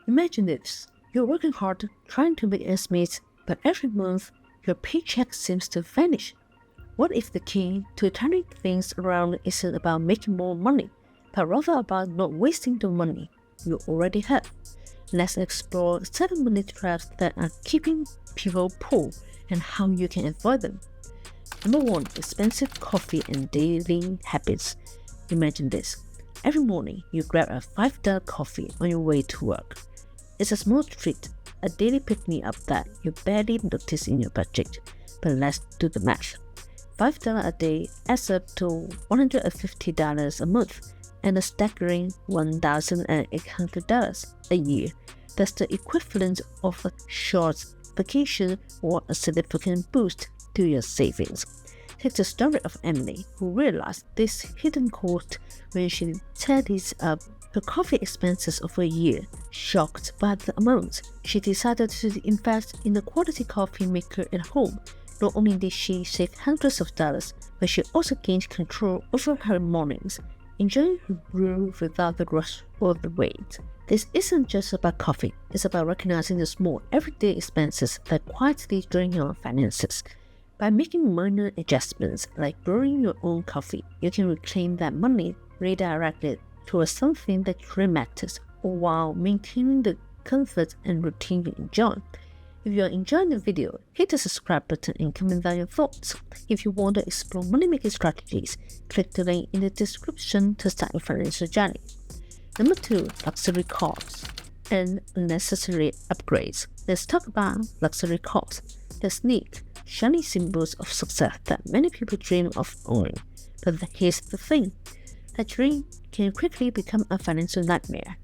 Imagine this. You're working hard, trying to make ends meet, but every month your paycheck seems to vanish. What if the key to turning things around isn't about making more money, but rather about not wasting the money you already have? Let's explore 7 money traps that are keeping people poor and how you can avoid them. Number 1. Expensive coffee and daily habits. Imagine this. Every morning, you grab a $5 coffee on your way to work. It's a small treat, a daily pick-me-up that you barely notice in your budget. But let's do the math. $5 a day adds up to $150 a month and a staggering $1,800 a year. That's the equivalent of a short vacation or a significant boost to your savings. Take the story of Emily, who realized this hidden cost when she tallied up her coffee expenses over a year. Shocked by the amount, she decided to invest in a quality coffee maker at home. Not only did she save hundreds of dollars, but she also gained control over her mornings, enjoying her brew without the rush or the wait. This isn't just about coffee, it's about recognizing the small, everyday expenses that quietly drain your finances. By making minor adjustments like brewing your own coffee, you can reclaim that money, redirect it towards something that truly matters, all while maintaining the comfort and routine you enjoy. If you are enjoying the video, hit the subscribe button and comment down your thoughts. If you want to explore money-making strategies, click the link in the description to start your financial journey. Number 2. Luxury cars and unnecessary upgrades. Let's talk about luxury cars, the sleek, shiny symbols of success that many people dream of owning. But here's the thing. That dream can quickly become a financial nightmare.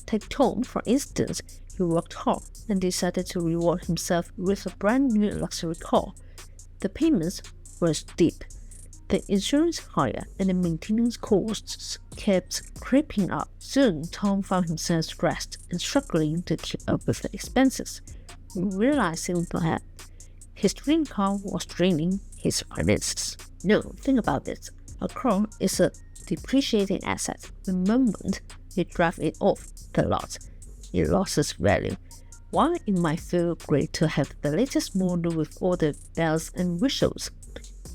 Take Tom, for instance. He worked hard and decided to reward himself with a brand new luxury car. The payments were steep, the insurance higher, and the maintenance costs kept creeping up. Soon, Tom found himself stressed and struggling to keep up with the expenses, realizing that his dream car was draining his finances. Now, think about this. A car is a depreciating asset. The moment you drive it off the lot, it loses value. While it might feel great to have the latest model with all the bells and whistles,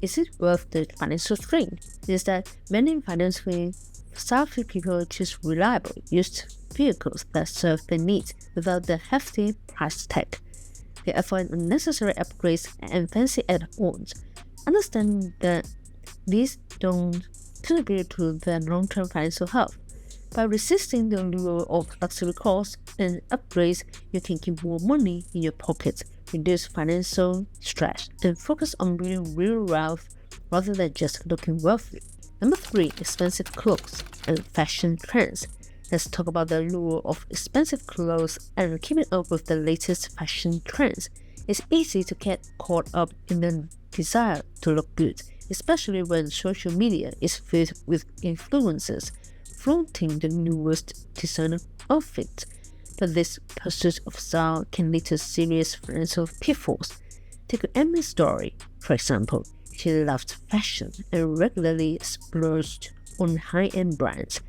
is it worth the financial strain? Is that many financially savvy people choose reliable, used vehicles that serve their needs without the hefty price tag. They avoid unnecessary upgrades and fancy add-ons, understanding that these don't contribute to their long-term financial health. By resisting the lure of luxury cars and upgrades, you can keep more money in your pocket, reduce financial stress, and focus on building real wealth rather than just looking wealthy. Number 3. Expensive clothes and fashion trends. Let's talk about the lure of expensive clothes and keeping up with the latest fashion trends. It's easy to get caught up in the desire to look good, especially when social media is filled with influencers flaunting the newest designer outfit. But this pursuit of style can lead to serious financial pitfalls. Take Emily's story, for example. She loved fashion and regularly splurged on high-end brands.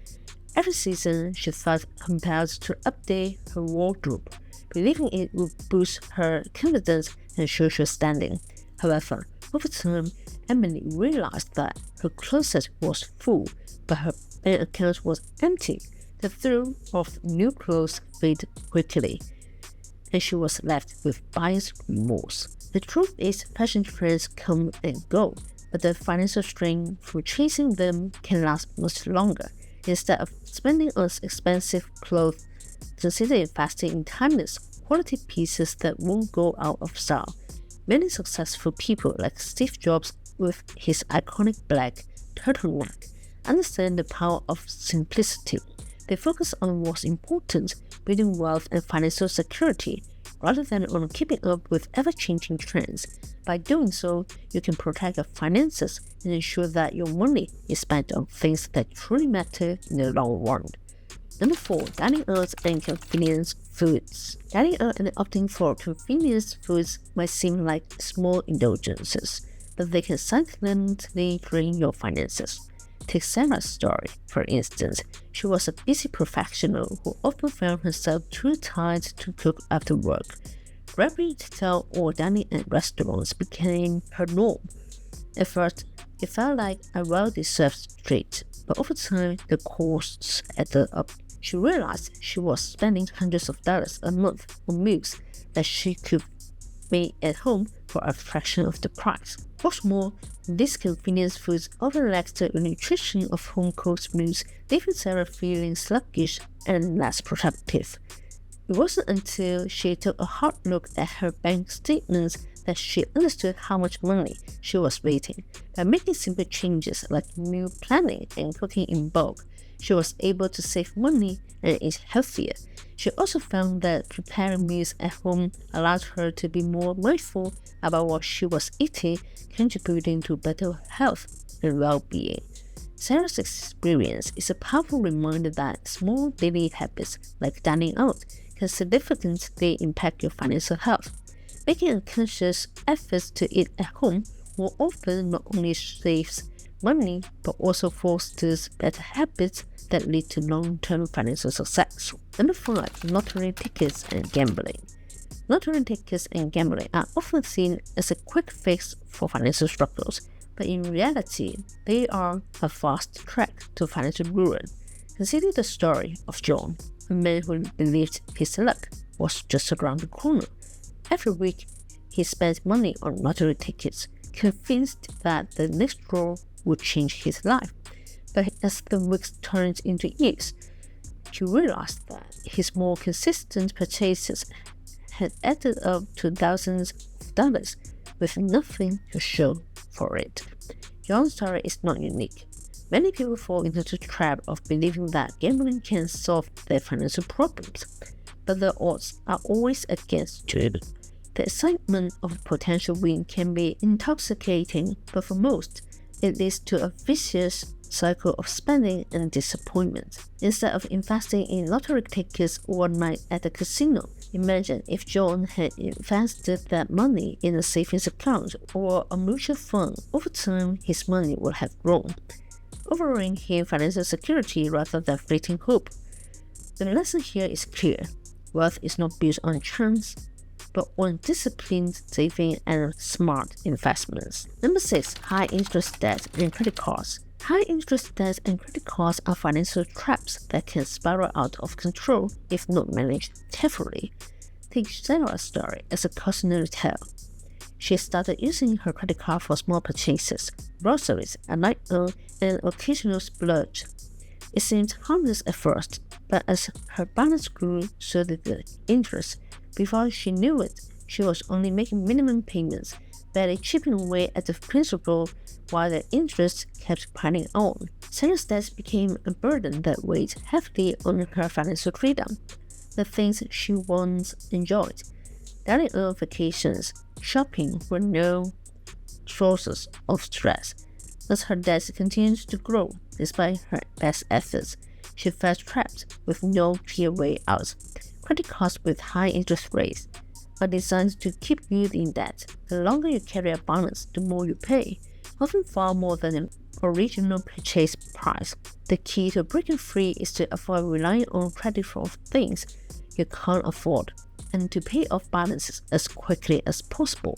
Every season, she felt compelled to update her wardrobe, believing it would boost her confidence and social standing. However, over time, Emily realized that her closet was full, but her bank account was empty. The thrill of new clothes faded quickly, and she was left with buyer's remorse. The truth is, fashion trends come and go, but the financial strain for chasing them can last much longer. Instead of spending on expensive clothes, consider investing in timeless, quality pieces that won't go out of style. Many successful people, like Steve Jobs with his iconic black turtleneck, understand the power of simplicity. They focus on what's important, building wealth and financial security, rather than on keeping up with ever-changing trends. By doing so, you can protect your finances and ensure that your money is spent on things that truly matter in the long run. Number 4. Dining out and convenience foods. Dining out and opting for convenience foods might seem like small indulgences, but they can silently drain your finances. Take Sarah's story, for instance. She was a busy professional who often found herself too tired to cook after work. Grabbing takeout or dining at restaurants became her norm. At first, it felt like a well-deserved treat, but over time, the costs added up. She realized she was spending hundreds of dollars a month on meals that she could make at home for a fraction of the price. What's more, these convenience foods often lacked the nutrition of home-cooked meals, leaving Sarah feeling sluggish and less productive. It wasn't until she took a hard look at her bank statements that she understood how much money she was wasting. By making simple changes like meal planning and cooking in bulk, she was able to save money and eat healthier. She also found that preparing meals at home allowed her to be more mindful about what she was eating, contributing to better health and well-being. Sarah's experience is a powerful reminder that small daily habits like dining out can significantly impact your financial health. Making a conscious effort to eat at home more often not only saves money but also fosters better habits that lead to long-term financial success. Number 5. Lottery tickets and gambling. Lottery tickets and gambling are often seen as a quick fix for financial struggles, but in reality, they are a fast track to financial ruin. Consider the story of John, a man who believed his luck was just around the corner. Every week, he spent money on lottery tickets, convinced that the next draw would change his life. But as the weeks turned into years, he realized that his more consistent purchases had added up to thousands of dollars with nothing to show for it. John's story is not unique. Many people fall into the trap of believing that gambling can solve their financial problems, but the odds are always against you. The excitement of a potential win can be intoxicating, but for most, it leads to a vicious cycle of spending and disappointment. Instead of investing in lottery tickets or a night at the casino, imagine if John had invested that money in a savings account or a mutual fund. Over time, his money would have grown, offering him financial security rather than fleeting hope. The lesson here is clear. Wealth is not built on chance, but on disciplined saving and smart investments. Number 6. High interest debt and credit cards. High interest debt and credit cards are financial traps that can spiral out of control if not managed carefully. Take Sarah's story as a cautionary tale. She started using her credit card for small purchases, groceries, a night out, and occasional splurge. It seemed harmless at first, but as her balance grew, so did the interest. Before she knew it, she was only making minimum payments, barely chipping away at the principal while the interest kept piling on. Sarah's debt became a burden that weighed heavily on her financial freedom. The things she once enjoyed, dining out, vacations, shopping, were no sources of stress. As her debt continued to grow, despite her best efforts, she felt trapped with no clear way out. Credit cards with high interest rates are designed to keep you in debt. The longer you carry a balance, the more you pay, often far more than the original purchase price. The key to breaking free is to avoid relying on credit for things you can't afford and to pay off balances as quickly as possible.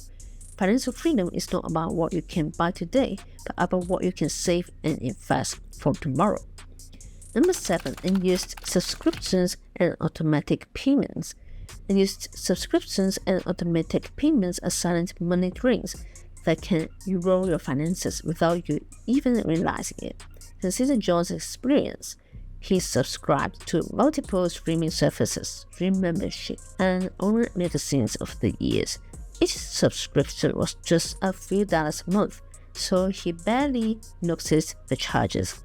Financial freedom is not about what you can buy today, but about what you can save and invest for tomorrow. Number 7. Unused subscriptions and automatic payments. Unused subscriptions and automatic payments are silent money drains that can erode your finances without you even realizing it. Consider John's experience. He subscribed to multiple streaming services, gym membership, and online magazines over the years. Each subscription was just a few dollars a month, so he barely noticed the charges.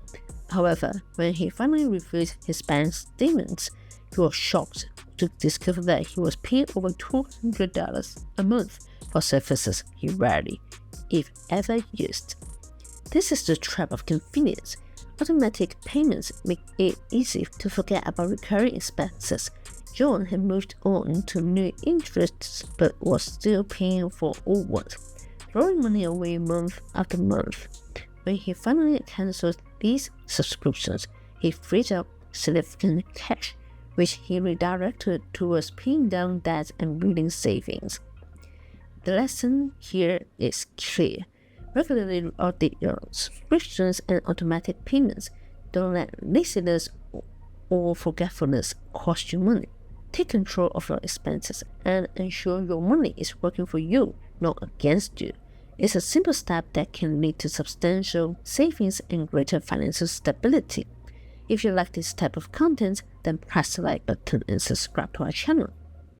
However, when he finally reviewed his bank statements, he was shocked to discover that he was paying over $200 a month for services he rarely, if ever, used. This is the trap of convenience. Automatic payments make it easy to forget about recurring expenses. John had moved on to new interests but was still paying for old ones, throwing money away month after month. When he finally cancelled these subscriptions, he freed up significant cash, which he redirected towards paying down debt and building savings. The lesson here is clear. Regularly audit your subscriptions and automatic payments. Don't let laziness or forgetfulness cost you money. Take control of your expenses and ensure your money is working for you, not against you. It's a simple step that can lead to substantial savings and greater financial stability. If you like this type of content, then press the like button and subscribe to our channel.